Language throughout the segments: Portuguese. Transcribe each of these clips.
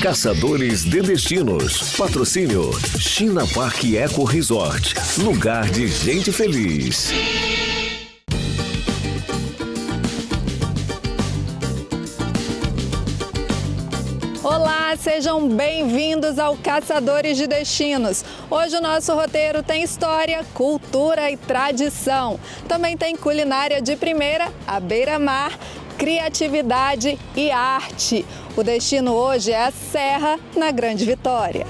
Caçadores de Destinos. Patrocínio China Park Eco Resort. Lugar de gente feliz. Olá, sejam bem-vindos ao Caçadores de Destinos. Hoje o nosso roteiro tem história, cultura e tradição. Também tem culinária de primeira, à beira-mar, criatividade e arte. O destino hoje é a Serra, na Grande Vitória.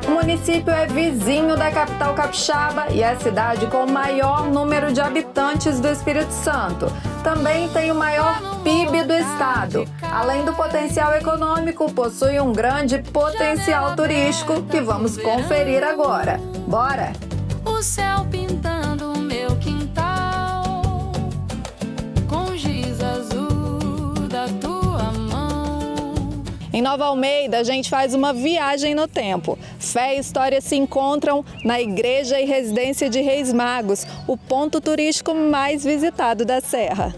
O município é vizinho da capital capixaba e é a cidade com o maior número de habitantes do Espírito Santo. Também tem o maior PIB do estado. Além do potencial econômico, possui um grande potencial turístico que vamos conferir agora. Bora! O céu pintando o meu quintal com giz azul da tua mão. Em Nova Almeida, a gente faz uma viagem no tempo. Fé e história se encontram na Igreja e Residência de Reis Magos, o ponto turístico mais visitado da Serra.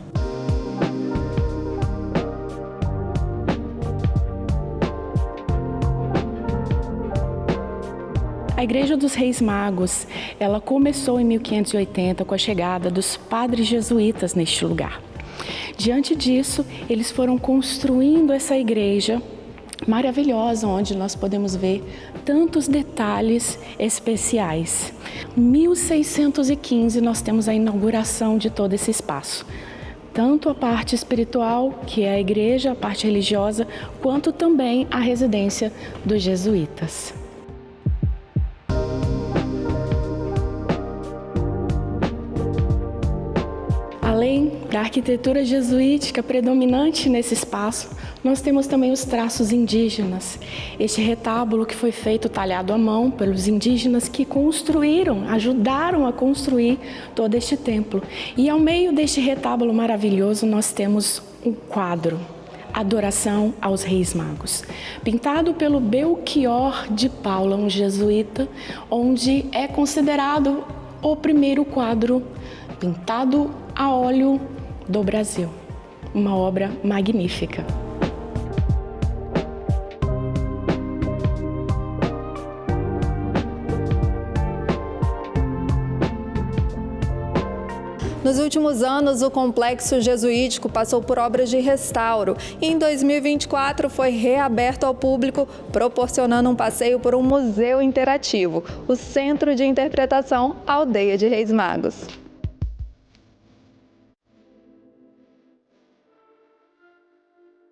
A Igreja dos Reis Magos, ela começou em 1580 com a chegada dos padres jesuítas neste lugar. Diante disso, eles foram construindo essa igreja maravilhosa, onde nós podemos ver tantos detalhes especiais. Em 1615, nós temos a inauguração de todo esse espaço. Tanto a parte espiritual, que é a igreja, a parte religiosa, quanto também a residência dos jesuítas. Além da arquitetura jesuítica predominante nesse espaço, nós temos também os traços indígenas. Este retábulo que foi feito talhado à mão pelos indígenas que construíram, ajudaram a construir todo este templo. E ao meio deste retábulo maravilhoso nós temos um quadro, Adoração aos Reis Magos, pintado pelo Belchior de Paula, um jesuíta, onde é considerado o primeiro quadro pintado a óleo do Brasil. Uma obra magnífica. Nos últimos anos, o complexo jesuítico passou por obras de restauro e em 2024 foi reaberto ao público, proporcionando um passeio por um museu interativo, o Centro de Interpretação Aldeia de Reis Magos.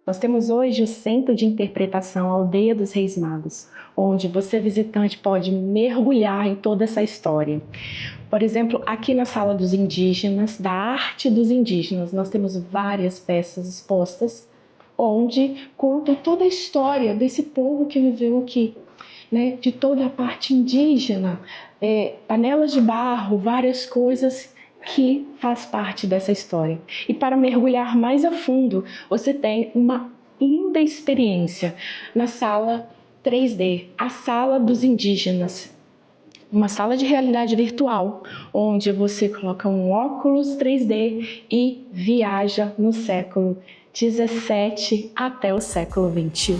Nós temos hoje o Centro de Interpretação Aldeia dos Reis Magos, onde você, visitante, pode mergulhar em toda essa história. Por exemplo, aqui na Sala dos Indígenas, da Arte dos Indígenas, nós temos várias peças expostas, onde contam toda a história desse povo que viveu aqui, né? De toda a parte indígena, panelas de barro, várias coisas que faz parte dessa história. E para mergulhar mais a fundo, você tem uma linda experiência na sala 3D, a Sala dos Indígenas. Uma sala de realidade virtual, onde você coloca um óculos 3D e viaja no século 17 até o século 21.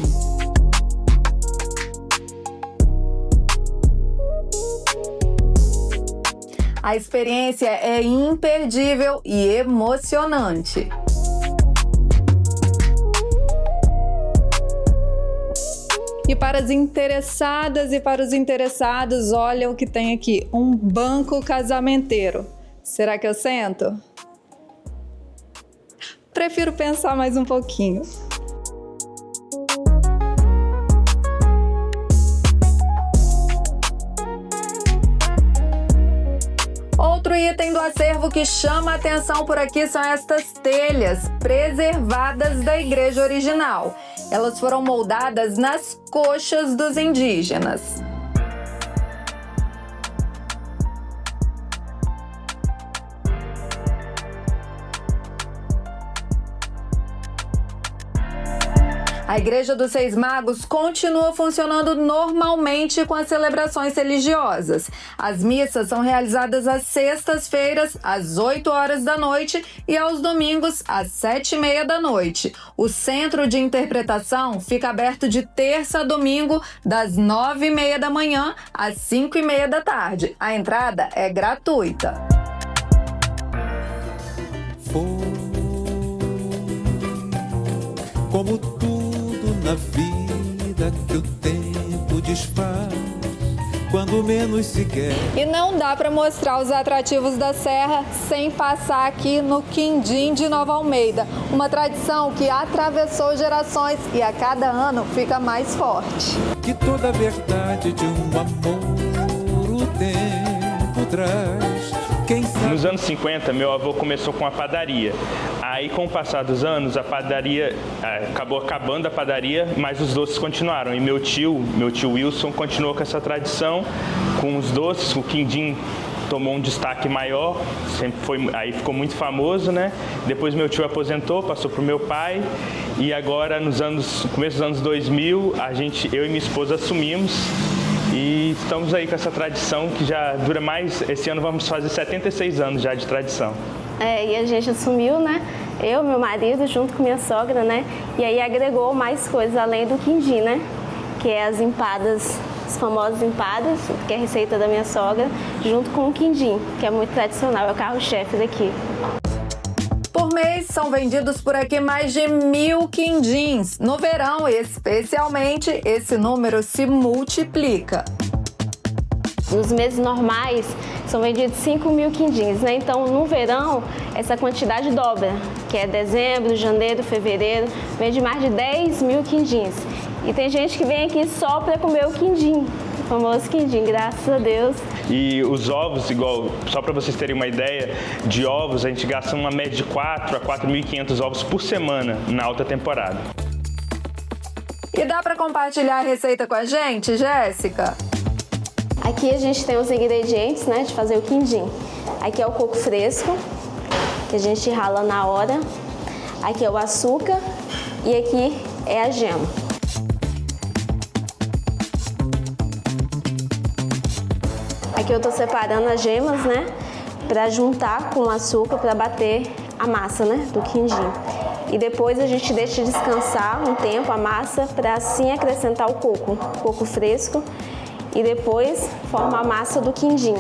A experiência é imperdível e emocionante. E para as interessadas e para os interessados, olha o que tem aqui, um banco casamenteiro. Será que eu sento? Prefiro pensar mais um pouquinho. Outro item do acervo que chama a atenção por aqui são estas telhas preservadas da igreja original. Elas foram moldadas nas coxas dos indígenas. A Igreja dos Seis Magos continua funcionando normalmente com as celebrações religiosas. As missas são realizadas às sextas-feiras, às 8 horas da noite e aos domingos, às 7h30 da noite. O Centro de Interpretação fica aberto de terça a domingo, das 9h30 da manhã às 5h30 da tarde. A entrada é gratuita. Como tudo na vida que o tempo desfaz, quando menos se quer. E não dá para mostrar os atrativos da Serra sem passar aqui no Quindim de Nova Almeida, uma tradição que atravessou gerações e a cada ano fica mais forte. Que toda a verdade de um amor o tempo traz. Quem sabe... Nos anos 50, meu avô começou com a padaria. Aí, com o passar dos anos, a padaria acabou acabando a padaria, mas os doces continuaram. E meu tio Wilson, continuou com essa tradição, com os doces. O quindim tomou um destaque maior, aí ficou muito famoso, né? Depois meu tio aposentou, passou para o meu pai. E agora, no começo dos anos 2000, eu e minha esposa assumimos. E estamos aí com essa tradição que já dura mais. Esse ano vamos fazer 76 anos já de tradição. E a gente assumiu, né? Eu, meu marido, junto com minha sogra, né? E aí agregou mais coisas além do quindim, né? Que é as empadas, as famosas empadas, que é a receita da minha sogra, junto com o quindim, que é muito tradicional, é o carro-chefe daqui. Por mês, são vendidos por aqui mais de 1.000 quindins. No verão, especialmente, esse número se multiplica. Nos meses normais, são vendidos 5.000 quindins, né? Então, no verão, essa quantidade dobra, que é dezembro, janeiro, fevereiro, vende mais de 10.000 quindins. E tem gente que vem aqui só para comer o quindim, o famoso quindim, graças a Deus. E os ovos, só para vocês terem uma ideia, de ovos a gente gasta uma média de 4 a 4.500 ovos por semana na alta temporada. E dá para compartilhar a receita com a gente, Jéssica? Aqui a gente tem os ingredientes, né, de fazer o quindim. Aqui é o coco fresco, que a gente rala na hora. Aqui é o açúcar e aqui é a gema. Aqui eu tô separando as gemas, né, para juntar com o açúcar para bater a massa, né, do quindim. E depois a gente deixa descansar um tempo a massa para assim acrescentar o coco fresco. E depois forma a massa do quindim.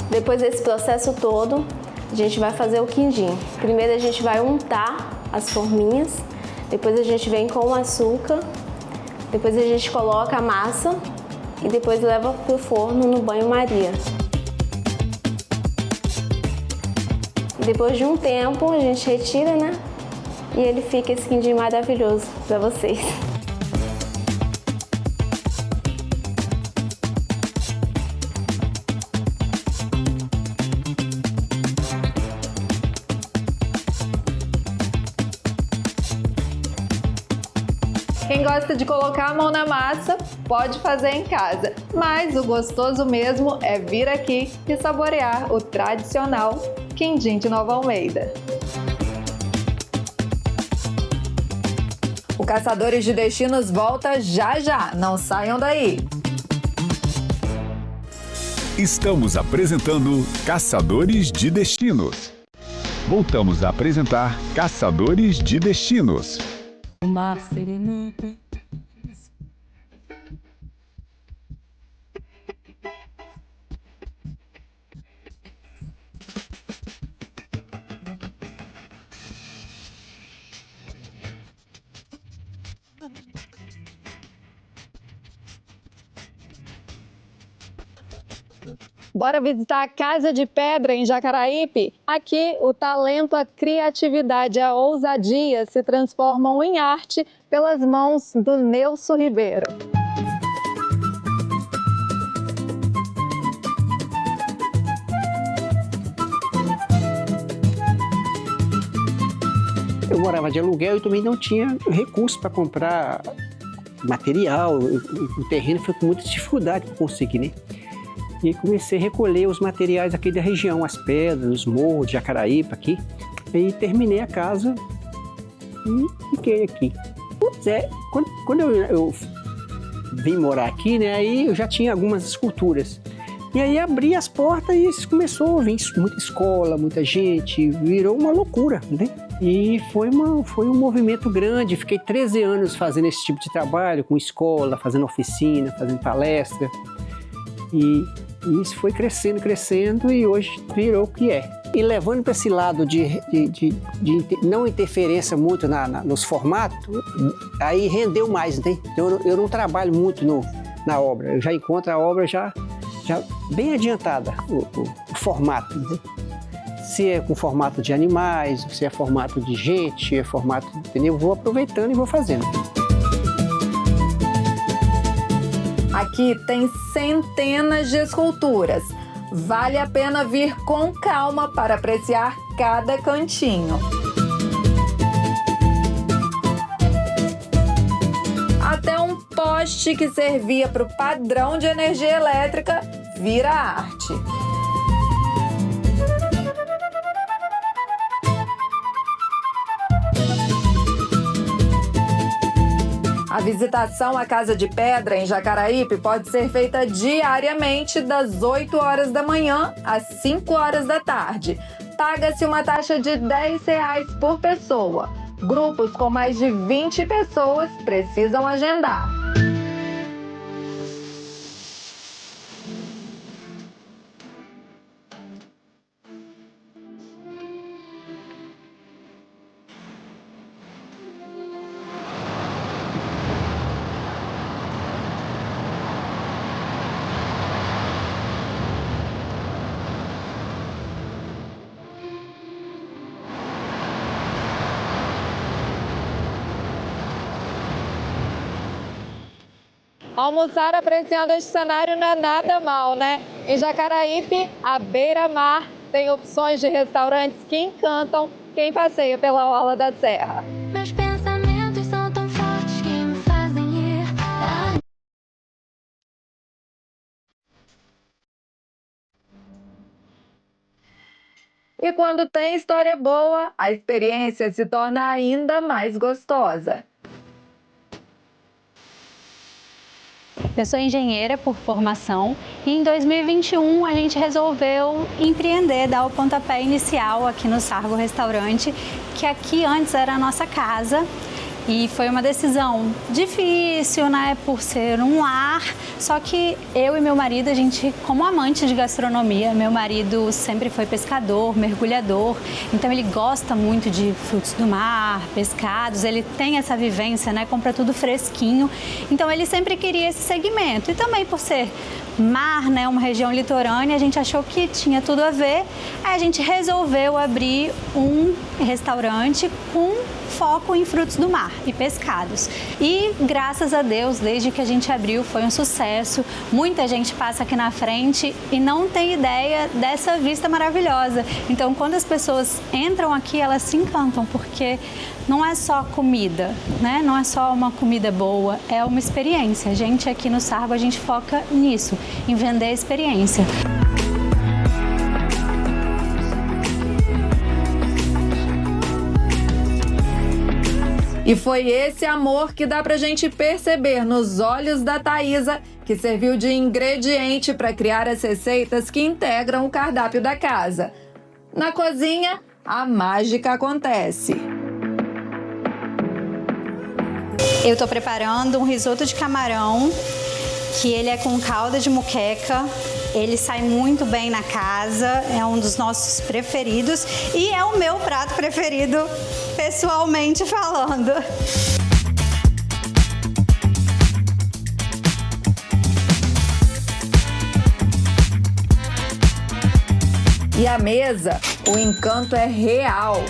Depois desse processo todo, a gente vai fazer o quindim. Primeiro a gente vai untar as forminhas, depois a gente vem com o açúcar, depois a gente coloca a massa e depois leva para o forno no banho-maria. Depois de um tempo a gente retira, né? E ele fica esse quindim maravilhoso para vocês. Quem gosta de colocar a mão na massa, pode fazer em casa. Mas o gostoso mesmo é vir aqui e saborear o tradicional quindim de Nova Almeida. O Caçadores de Destinos volta já já, não saiam daí! Estamos apresentando Caçadores de Destinos. Voltamos a apresentar Caçadores de Destinos. Bora visitar a Casa de Pedra em Jacaraípe? Aqui, o talento, a criatividade e a ousadia se transformam em arte pelas mãos do Nelson Ribeiro. Eu morava de aluguel e também não tinha recurso para comprar material. O terreno foi com muita dificuldade para conseguir, né? E comecei a recolher os materiais aqui da região, as pedras, os morros de Jacaraípe aqui. E terminei a casa e fiquei aqui. Quando eu vim morar aqui, né, aí eu já tinha algumas esculturas. E aí abri as portas e começou a vir muita escola, muita gente, virou uma loucura, né? E foi um movimento grande, fiquei 13 anos fazendo esse tipo de trabalho, com escola, fazendo oficina, fazendo palestra. E isso foi crescendo e hoje virou o que é. E levando para esse lado de não interferência muito nos formatos, aí rendeu mais, né? Então eu não trabalho muito na obra, eu já encontro a obra já bem adiantada, o formato, né? Se é com formato de animais, se é formato de gente, é formato, entendeu? Eu vou aproveitando e vou fazendo. Aqui tem centenas de esculturas. Vale a pena vir com calma para apreciar cada cantinho. Até um poste que servia para o padrão de energia elétrica vira arte. A visitação à Casa de Pedra, em Jacaraípe, pode ser feita diariamente das 8 horas da manhã às 5 horas da tarde. Paga-se uma taxa de R$10 por pessoa. Grupos com mais de 20 pessoas precisam agendar. Almoçar apreciando este cenário não é nada mal, né? Em Jacaraípe, à beira-mar, tem opções de restaurantes que encantam quem passeia pela orla da serra. Meus pensamentos são tão fortes que me fazem ir. E quando tem história boa, a experiência se torna ainda mais gostosa. Eu sou engenheira por formação e em 2021 a gente resolveu empreender, dar o pontapé inicial aqui no Sargo Restaurante, que aqui antes era a nossa casa. E foi uma decisão difícil, né, por ser um lar, só que eu e meu marido, a gente, como amante de gastronomia, meu marido sempre foi pescador, mergulhador, então ele gosta muito de frutos do mar, pescados, ele tem essa vivência, né, compra tudo fresquinho, então ele sempre queria esse segmento. E também por ser mar, né, uma região litorânea, a gente achou que tinha tudo a ver, aí a gente resolveu abrir um restaurante com foco em frutos do mar e pescados. E graças a Deus, desde que a gente abriu, foi um sucesso. Muita gente passa aqui na frente e não tem ideia dessa vista maravilhosa. Então, quando as pessoas entram aqui, elas se encantam, porque não é só comida, né? Não é só uma comida boa, é uma experiência. A gente aqui no Sargo, a gente foca nisso, em vender a experiência. E foi esse amor que dá pra gente perceber nos olhos da Thaisa, que serviu de ingrediente para criar as receitas que integram o cardápio da casa. Na cozinha, a mágica acontece. Eu estou preparando um risoto de camarão, que ele é com calda de moqueca. Ele sai muito bem na casa, é um dos nossos preferidos e é o meu prato preferido, pessoalmente falando. E a mesa, o encanto é real.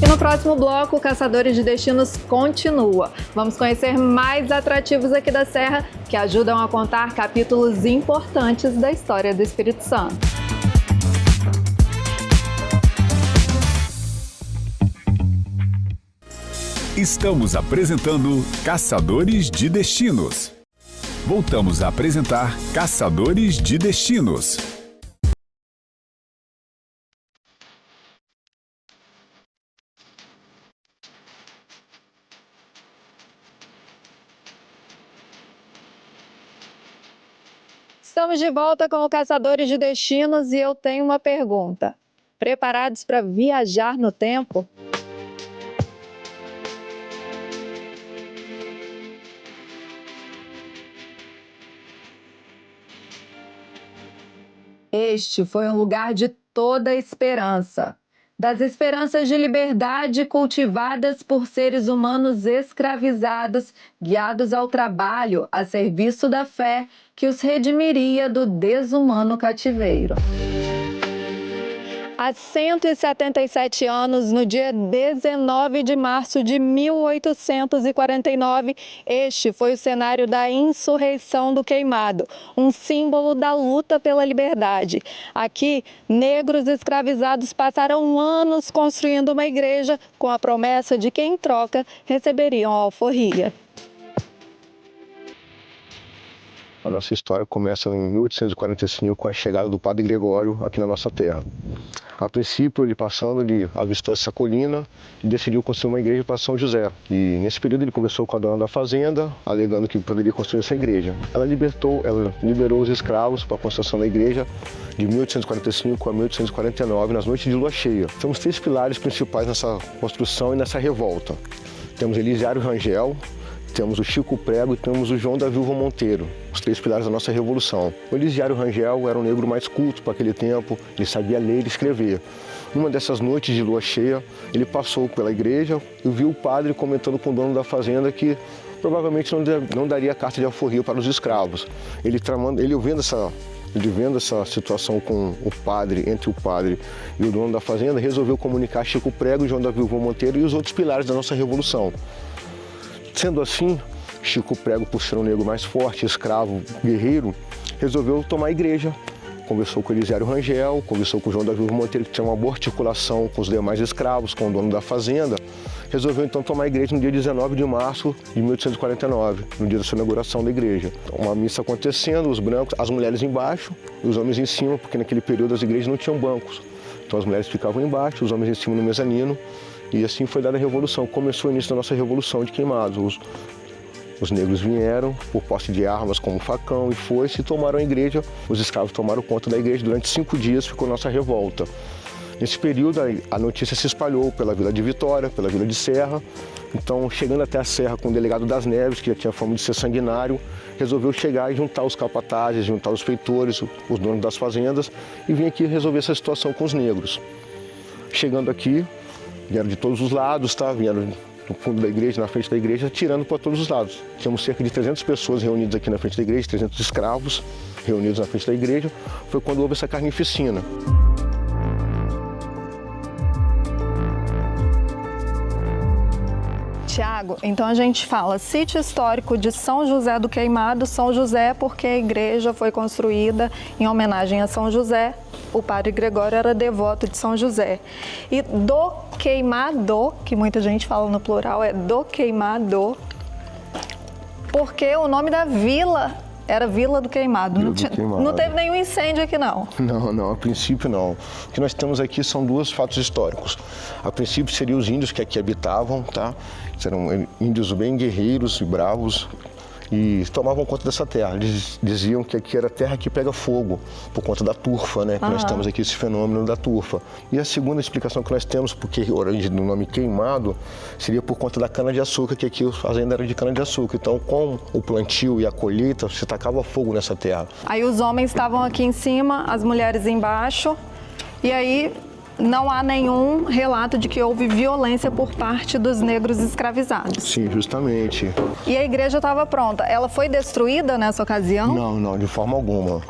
No próximo bloco, o Caçadores de Destinos continua. Vamos conhecer mais atrativos aqui da Serra que ajudam a contar capítulos importantes da história do Espírito Santo. Estamos apresentando Caçadores de Destinos. Voltamos a apresentar Caçadores de Destinos. Estamos de volta com o Caçadores de Destinos e eu tenho uma pergunta. Preparados para viajar no tempo? Este foi um lugar de toda esperança. Das esperanças de liberdade cultivadas por seres humanos escravizados, guiados ao trabalho a serviço da fé que os redimiria do desumano cativeiro. Há 177 anos, no dia 19 de março de 1849, este foi o cenário da insurreição do Queimado, um símbolo da luta pela liberdade. Aqui, negros escravizados passaram anos construindo uma igreja com a promessa de que, em troca, receberiam a alforria. A nossa história começa em 1845 com a chegada do Padre Gregório aqui na nossa terra. A princípio, ele passando, ele avistou essa colina e decidiu construir uma igreja para São José. E nesse período ele conversou com a dona da fazenda, alegando que poderia construir essa igreja. Ela liberou os escravos para a construção da igreja de 1845 a 1849, nas noites de lua cheia. Temos 3 pilares principais nessa construção e nessa revolta. Temos Elisiário Rangel, temos o Chico Prego e temos o João da Viúva Monteiro, os 3 pilares da nossa revolução. O Elisiário Rangel era um negro mais culto para aquele tempo, ele sabia ler e escrever. Numa dessas noites de lua cheia, ele passou pela igreja e viu o padre comentando com o dono da fazenda que provavelmente não daria carta de alforria para os escravos. Ele vendo essa situação com o padre, entre o padre e o dono da fazenda, resolveu comunicar Chico Prego, João da Viúva Monteiro e os outros pilares da nossa revolução. Sendo assim, Chico Prego, por ser um negro mais forte, escravo, guerreiro, resolveu tomar a igreja. Conversou com Elisiário Rangel, conversou com João da Viúva Monteiro, que tinha uma boa articulação com os demais escravos, com o dono da fazenda. Resolveu então tomar a igreja no dia 19 de março de 1849, no dia da sua inauguração da igreja. Uma missa acontecendo, os brancos, as mulheres embaixo e os homens em cima, porque naquele período as igrejas não tinham bancos. Então as mulheres ficavam embaixo, os homens em cima no mezanino. E assim foi dada a revolução. Começou o início da nossa revolução de Queimados. Os negros vieram por posse de armas como facão e foice e tomaram a igreja. Os escravos tomaram conta da igreja. Durante 5 dias ficou nossa revolta. Nesse período a notícia se espalhou pela Vila de Vitória, pela Vila de Serra. Então, chegando até a Serra com o delegado das Neves, que já tinha fama de ser sanguinário, resolveu chegar e juntar os capatazes, juntar os feitores, os donos das fazendas e vir aqui resolver essa situação com os negros. Chegando aqui, vieram de todos os lados, tá? Vieram no fundo da igreja, na frente da igreja, tirando para todos os lados. Tínhamos cerca de 300 pessoas reunidas aqui na frente da igreja, 300 escravos reunidos na frente da igreja. Foi quando houve essa carnificina. Tiago, então a gente fala sítio histórico de São José do Queimado, São José porque a igreja foi construída em homenagem a São José. O padre Gregório era devoto de São José. E do Queimado, que muita gente fala no plural, é do Queimado, porque o nome da vila era Vila do Queimado. Não teve nenhum incêndio aqui, não? Não, a princípio não. O que nós temos aqui são 2 fatos históricos. A princípio seriam os índios que aqui habitavam, tá? Eram índios bem guerreiros e bravos e tomavam conta dessa terra. Eles diziam que aqui era terra que pega fogo, por conta da turfa, né? Que nós temos aqui esse fenômeno da turfa. E a segunda explicação que nós temos, porque a origem do nome Queimado, seria por conta da cana-de-açúcar, que aqui a fazenda era de cana-de-açúcar. Então, com o plantio e a colheita, se tacava fogo nessa terra. Aí os homens estavam aqui em cima, as mulheres embaixo, e aí não há nenhum relato de que houve violência por parte dos negros escravizados. Sim, justamente. E a igreja estava pronta. Ela foi destruída nessa ocasião? Não, de forma alguma.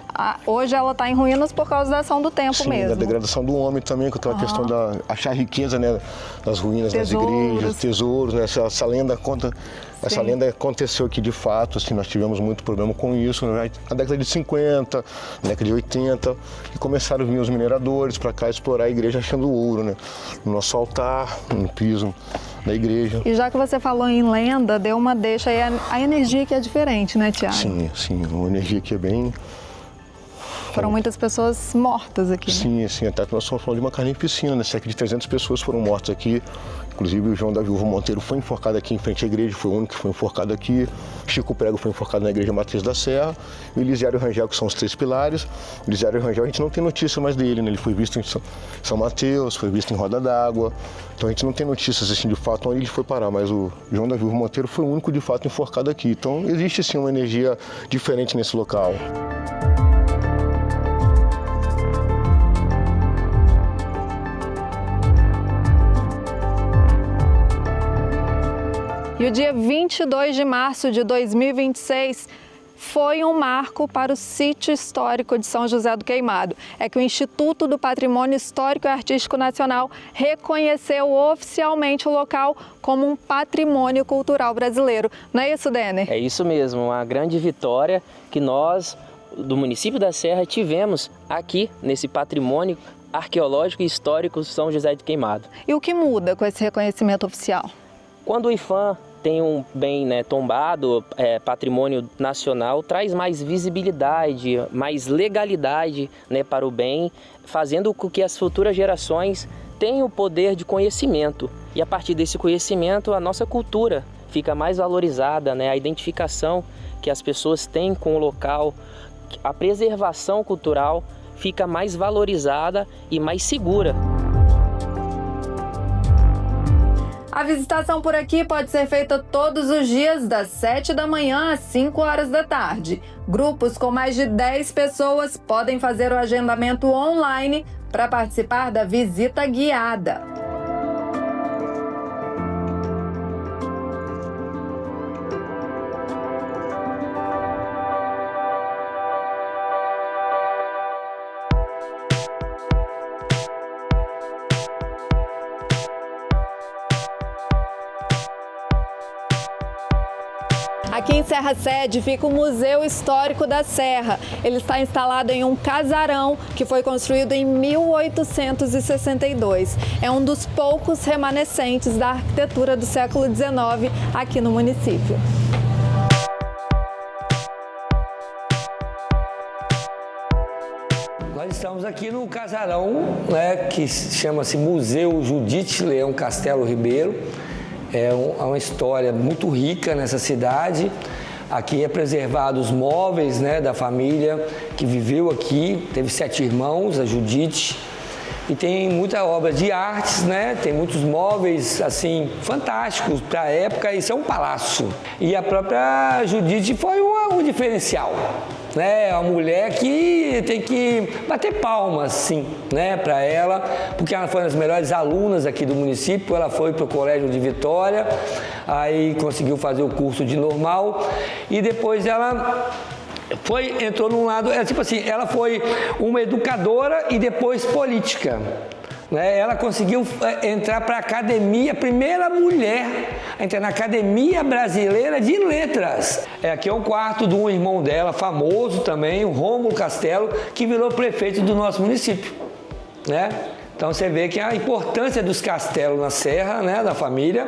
Hoje ela está em ruínas por causa da ação do tempo mesmo. Sim, da degradação do homem também, com aquela questão da achar riqueza, né, nas ruínas das igrejas, tesouros, né, essa lenda conta. Essa lenda aconteceu aqui de fato, assim, nós tivemos muito problema com isso, né? Na década de 50, na década de 80, e começaram a vir os mineradores para cá explorar a igreja achando ouro, né? No nosso altar, no piso da igreja. E já que você falou em lenda, deu uma deixa aí, a energia aqui é diferente, né, Tiago? Sim, uma energia que é bem... Foram muitas pessoas mortas aqui, né? Sim, até que nós estamos falando de uma carnificina, né? Cerca de 300 pessoas foram mortas aqui. Inclusive o João da Viúva Monteiro foi enforcado aqui em frente à igreja, foi o único que foi enforcado aqui. Chico Prego foi enforcado na igreja Matriz da Serra. E o Elisiário Rangel, que são os 3 pilares. O Elisiário Rangel, a gente não tem notícia mais dele, né? Ele foi visto em São Mateus, foi visto em Roda d'Água. Então a gente não tem notícias assim, de fato onde ele foi parar, mas o João da Viúva Monteiro foi o único de fato enforcado aqui. Então existe sim uma energia diferente nesse local. E o dia 22 de março de 2026 foi um marco para o sítio histórico de São José do Queimado. É que o Instituto do Patrimônio Histórico e Artístico Nacional reconheceu oficialmente o local como um patrimônio cultural brasileiro. Não é isso, Denner? É isso mesmo, uma grande vitória que nós, do município da Serra, tivemos aqui nesse patrimônio arqueológico e histórico São José do Queimado. E o que muda com esse reconhecimento oficial? Quando o IPHAN tem um bem tombado, patrimônio nacional, traz mais visibilidade, mais legalidade para o bem, fazendo com que as futuras gerações tenham o poder de conhecimento. E a partir desse conhecimento, a nossa cultura fica mais valorizada, a identificação que as pessoas têm com o local, a preservação cultural fica mais valorizada e mais segura. A visitação por aqui pode ser feita todos os dias, das 7 da manhã às 5 horas da tarde. Grupos com mais de 10 pessoas podem fazer o agendamento online para participar da visita guiada. Aqui em Serra Sede fica o Museu Histórico da Serra. Ele está instalado em um casarão que foi construído em 1862. É um dos poucos remanescentes da arquitetura do século XIX aqui no município. Nós estamos aqui no casarão, que chama-se Museu Judite Leão Castelo Ribeiro. É uma história muito rica nessa cidade. Aqui é preservado os móveis da família que viveu aqui. Teve 7 irmãos, a Judite. E tem muita obra de artes, tem muitos móveis assim fantásticos para a época. Isso é um palácio. E a própria Judite foi um diferencial. Uma mulher que tem que bater palmas, sim, para ela, porque ela foi uma das melhores alunas aqui do município. Ela foi para o Colégio de Vitória, aí conseguiu fazer o curso de normal e depois ela entrou num lado, ela foi uma educadora e depois política. Ela conseguiu entrar para a academia, a primeira mulher a entrar na Academia Brasileira de Letras. Aqui é o quarto de um irmão dela, famoso também, o Rômulo Castelo, que virou prefeito do nosso município. Então você vê que a importância dos castelos na Serra, da família.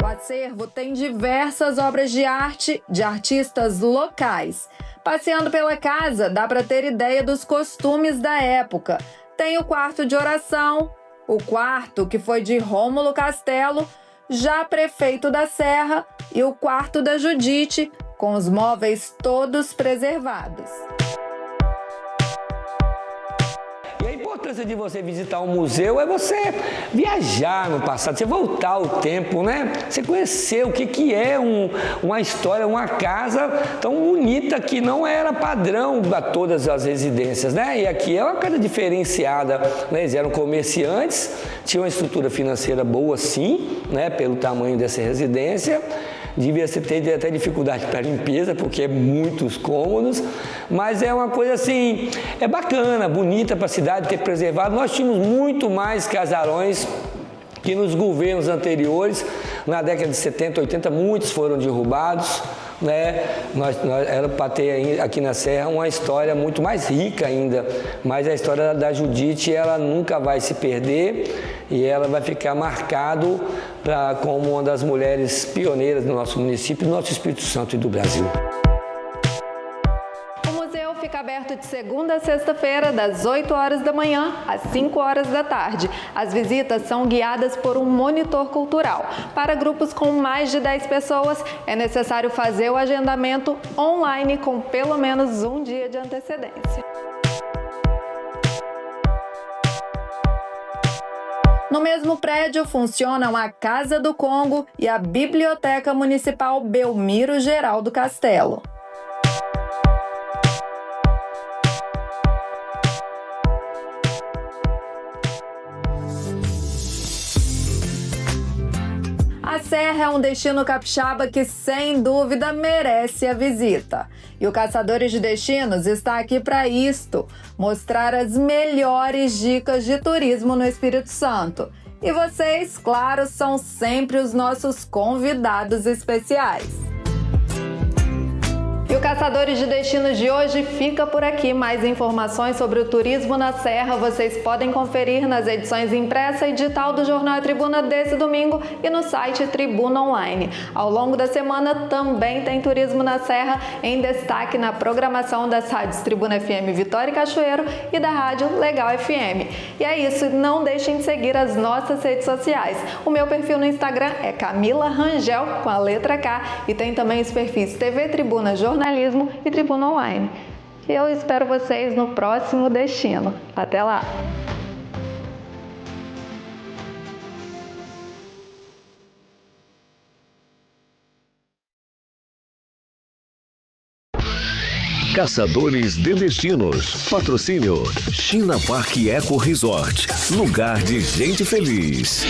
O acervo tem diversas obras de arte de artistas locais. Passeando pela casa, dá para ter ideia dos costumes da época. Tem o quarto de oração, o quarto que foi de Rômulo Castelo, já prefeito da Serra, e o quarto da Judite, com os móveis todos preservados. E a importância de você visitar um museu é você viajar no passado, você voltar ao tempo, Você conhecer o que é uma história, uma casa tão bonita que não era padrão para todas as residências, E aqui é uma casa diferenciada, Eles eram comerciantes, tinham uma estrutura financeira boa, sim, Pelo tamanho dessa residência. Devia ter até dificuldade para a limpeza, porque é muitos cômodos, mas é uma coisa assim, é bacana, bonita para a cidade ter preservado. Nós tínhamos muito mais casarões que nos governos anteriores, na década de 70, 80, muitos foram derrubados, né? Era para ter aqui na Serra uma história muito mais rica ainda, mas a história da Judite ela nunca vai se perder e ela vai ficar marcado como uma das mulheres pioneiras do nosso município, do nosso Espírito Santo e do Brasil. Fica aberto de segunda a sexta-feira, das 8 horas da manhã às 5 horas da tarde. As visitas são guiadas por um monitor cultural. Para grupos com mais de 10 pessoas, é necessário fazer o agendamento online com pelo menos um dia de antecedência. No mesmo prédio funcionam a Casa do Congo e a Biblioteca Municipal Belmiro Geraldo Castelo. A Serra é um destino capixaba que, sem dúvida, merece a visita. E o Caçadores de Destinos está aqui para isto, mostrar as melhores dicas de turismo no Espírito Santo. E vocês, claro, são sempre os nossos convidados especiais. E o Caçadores de Destinos de hoje fica por aqui. Mais informações sobre o turismo na Serra vocês podem conferir nas edições impressa e digital do Jornal Tribuna desse domingo e no site Tribuna Online. Ao longo da semana também tem turismo na Serra em destaque na programação das rádios Tribuna FM Vitória e Cachoeiro e da Rádio Legal FM. E é isso, não deixem de seguir as nossas redes sociais. O meu perfil no Instagram é Camila Rangel, com a letra K, e tem também os perfis TV Tribuna Jornalismo e Tribuna Online. Eu espero vocês no próximo destino. Até lá! Caçadores de Destinos. Patrocínio China Park Eco Resort. Lugar de gente feliz.